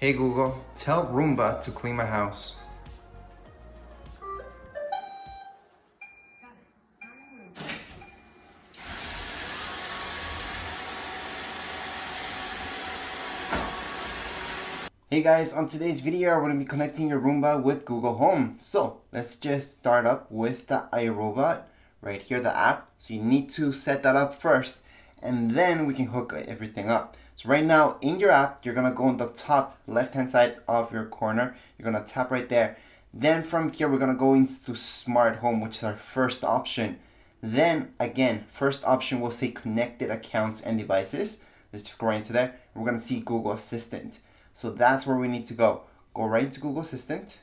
Hey Google, tell Roomba to clean my house. Hey guys, on today's video, we're going to be connecting your Roomba with Google Home. So let's just start up with the iRobot, right here, the app. So you need to set that up first, and then we can hook everything up. So right now in your app, you're going to go on the top left-hand side of your corner. You're going to tap right there. Then from here, we're going to go into Smart Home, which is our first option. Then again, first option will say connected accounts and devices. Let's just go right into there. We're going to see Google Assistant. So that's where we need to go. Go right into Google Assistant.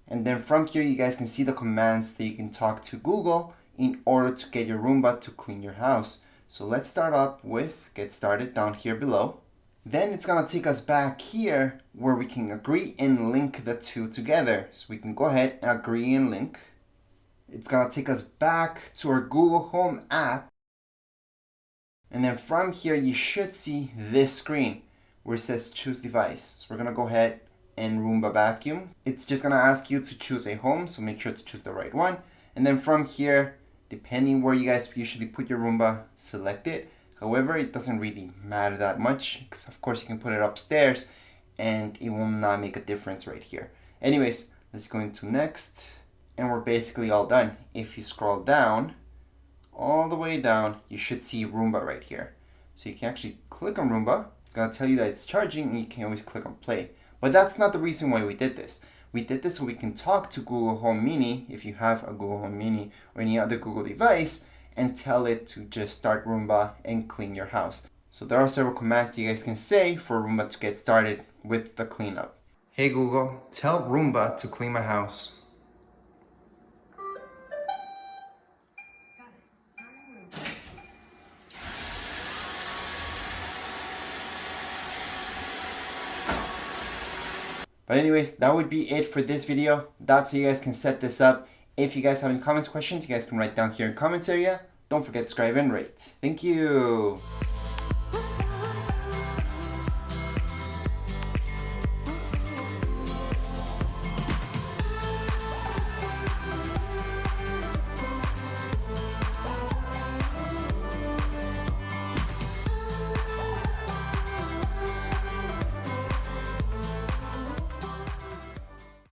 And then from here, you guys can see the commands that you can talk to Google in order to get your Roomba to clean your house. So let's start up with get started down here below. Then it's gonna take us back here where we can agree and link the two together. So we can go ahead and agree and link. It's gonna take us back to our Google Home app. And then from here, you should see this screen where it says choose device. So we're gonna go ahead and Roomba vacuum. It's just gonna ask you to choose a home, so make sure to choose the right one. And then from here, depending where you guys usually put your Roomba, select it. However, it doesn't really matter that much, because of course you can put it upstairs and it will not make a difference right here. Anyways, let's go into next, and we're basically all done. If you scroll down, all the way down, you should see Roomba right here. So you can actually click on Roomba. It's going to tell you that it's charging, and you can always click on play. But that's not the reason why we did this. We did this so we can talk to Google Home Mini, if you have a Google Home Mini or any other Google device, and tell it to just start Roomba and clean your house. So there are several commands you guys can say for Roomba to get started with the cleanup. Hey Google, tell Roomba to clean my house. But anyways, that would be it for this video. That's how you guys can set this up. If you guys have any comments, questions, you guys can write down here in the comments area. Don't forget to subscribe and rate. Thank you.